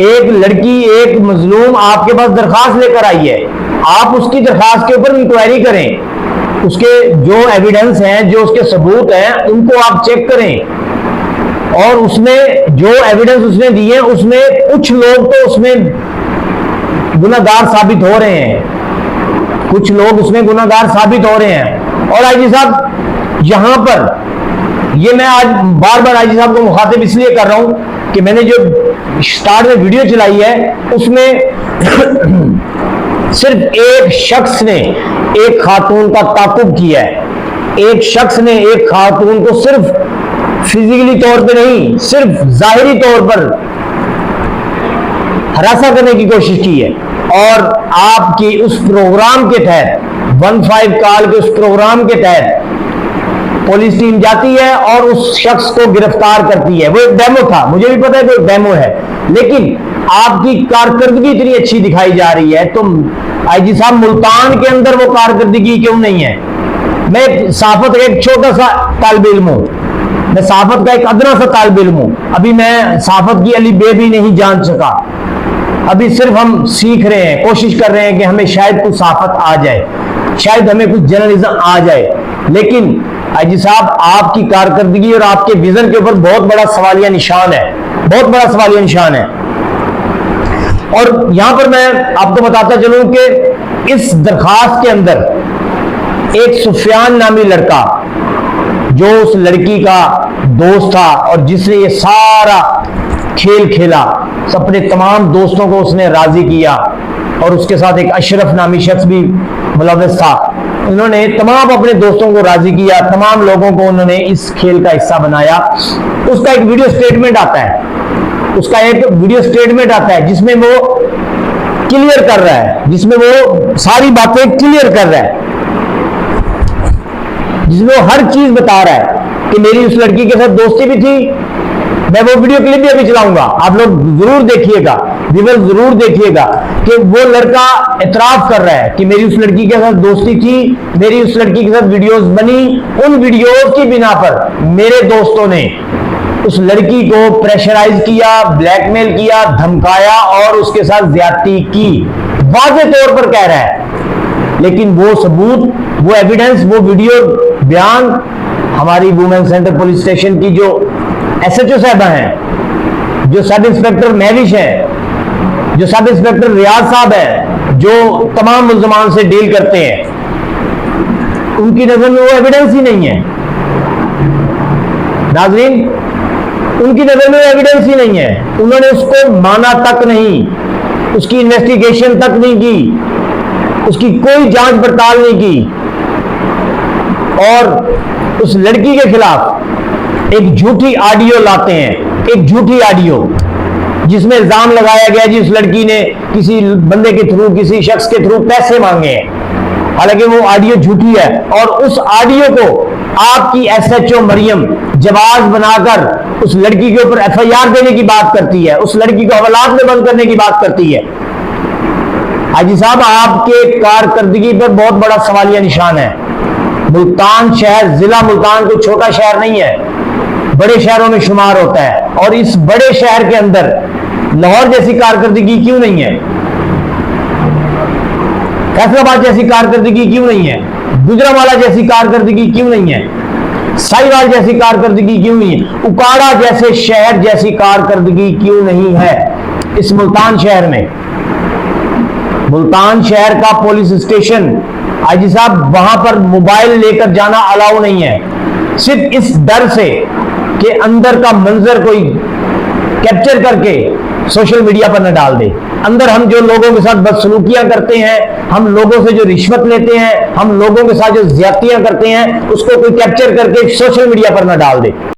एक लड़की, एक मजलूम आपके पास दरखास्त लेकर आई है, आप उसकी दरखास्त के ऊपर इंक्वायरी करें, उसके जो एविडेंस हैं, जो उसके सबूत हैं, उनको आप चेक करें। और उसमें जो एविडेंस उसने दिए हैं, उसमें कुछ लोग तो उसमें गुनाहगार साबित हो रहे हैं, कुछ लोग उसमें गुनाहगार साबित हो रहे हैं। और आईजी साहब, यहां पर ये मैं आज बार बार आईजी साहब को मुखातिब इसलिए कर रहा हूं कि मैंने जो स्टार्ट में वीडियो चलाई है उसमें सिर्फ एक शख्स ने एक खातून का ताकुब किया है। एक शख्स ने एक खातून को सिर्फ फिजिकली तौर पे नहीं, सिर्फ जाहिरी तौर पर हरासा करने की कोशिश की है। और आपकी उस प्रोग्राम के तहत, 15 कॉल के उस प्रोग्राम के तहत पुलिस टीम जाती है और उस शख्स को गिरफ्तार करती है। वो एक डेमो था, मुझे भी पता है कि डेमो है, लेकिन आपकी कारकर्दगी इतनी अच्छी दिखाई जा रही है, तो आईजी साहब मुल्तान के अंदर वो कारकर्दगी क्यों नहीं है? मैं सहाफत का एक छोटा सा तालिब इल्म हूं, मैं सहाफत का एक अदना सा तालिब इल्म हूं। अभी मैं सहाफत की अली बे भी नहीं जान सका, अभी सिर्फ हम सीख रहे हैं, कोशिश कर रहे हैं कि हमें शायद कुछ सहाफत आ जाए, शायद हमें कुछ जर्नलिज्म आ जाए। लेकिन आईजी साहब, आपकी कारकर्दगी और आपके विजन के ऊपर बहुत बड़ा सवालिया निशान है, बहुत बड़ा सवालिया निशान है। और यहां पर मैं आपको बताता चलूं कि इस दरखास्त के अंदर एक सुफियान नामी लड़का, जो उस लड़की का दोस्त था और जिसने ये सारा खेल खेला, अपने तमाम दोस्तों को उसने राजी किया, और उसके साथ एक अशरफ नामी शख्स भी मुलव्वस था। उन्होंने तमाम अपने दोस्तों को राजी किया, तमाम लोगों को उन्होंने इस खेल का हिस्सा बनाया। उसका एक वीडियो स्टेटमेंट आता है, उसका एक वीडियो स्टेटमेंट आता है जिसमें वो क्लियर कर रहा है, जिसमें वो सारी बातें क्लियर कर रहा है, जिसमें वो हर चीज बता रहा है कि मेरी उस लड़की के साथ दोस्ती भी थी। मैं वो वीडियो क्लिप भी अभी चलाऊंगा, आप लोग जरूर देखिएगा, व्यूअर्स जरूर देखिएगा कि वो लड़का इतराफ कर रहा है कि मेरी उस लड़की के साथ दोस्ती थी, मेरी उस लड़की के साथ वीडियोस बनी। उन वीडियोस की बिना पर मेरे दोस्तों ने उस लड़की को प्रेशराइज किया, ब्लैकमेल किया, धमकाया और उसके साथ ज्यादती की, वाज़े तौर पर कह रहा है। लेकिन वो सबूत, वो एविडेंस, वो वीडियो बयान हमारी वुमेन सेंटर पुलिस स्टेशन की जो SHO साहबा हैं, जो सब इंस्पेक्टर महविश हैं, जो सब इंस्पेक्टर रियाज साहब हैं, जो तमाम मुल्ज़मान से डील करते हैं, उनकी नजर में वो एविडेंस ही नहीं है। नाज़रीन, उनकी नजर में एविडेंस ही नहीं है, उन्होंने उसको माना तक नहीं, उसकी इन्वेस्टिगेशन तक नहीं की, उसकी कोई जांच पड़ताल नहीं की, और उस लड़की के खिलाफ एक झूठी ऑडियो लाते हैं, एक झूठी ऑडियो जिसमें इल्जाम लगाया गया जी उस लड़की ने किसी बंदे के थ्रू, किसी शख्स के थ्रू पैसे मांगे हैं, हालांकि वो ऑडियो झूठी है। और उस ऑडियो को आपकी SHO मरियम जवाब बनाकर उस लड़की के ऊपर FIR देने की बात करती है, उस लड़की को हवालात में बंद करने की बात करती है। हाजी साहब, आपके कारकर्दगी पर बहुत बड़ा सवालिया निशान है। मुल्तान शहर, जिला मुल्तान कोई छोटा शहर नहीं है, बड़े शहरों में शुमार होता है, और इस बड़े शहर के अंदर लाहौर जैसी कारकर्दगी क्यों नहीं है, फैसलाबाद जैसी कारकर्दगी क्यों नहीं है, गुजरांवाला जैसी कारकर्दगी क्यों नहीं है, साहिवाल जैसी कारकर्दगी क्यों नहीं है, उकाड़ा जैसे शहर जैसी कारकर्दगी क्यों नहीं है इस मुल्तान शहर में? मुल्तान शहर का पुलिस स्टेशन, आईजी साहब, वहां पर मोबाइल लेकर जाना अलाउ नहीं है, सिर्फ इस डर से कि अंदर का मंजर कोई कैप्चर करके सोशल मीडिया पर न डाल दे। अंदर हम जो लोगों के साथ बदसलूकियां करते हैं, हम लोगों से जो रिश्वत लेते हैं, हम लोगों के साथ जो ज्यादतियां करते हैं, उसको कोई कैप्चर करके सोशल मीडिया पर न डाल दे।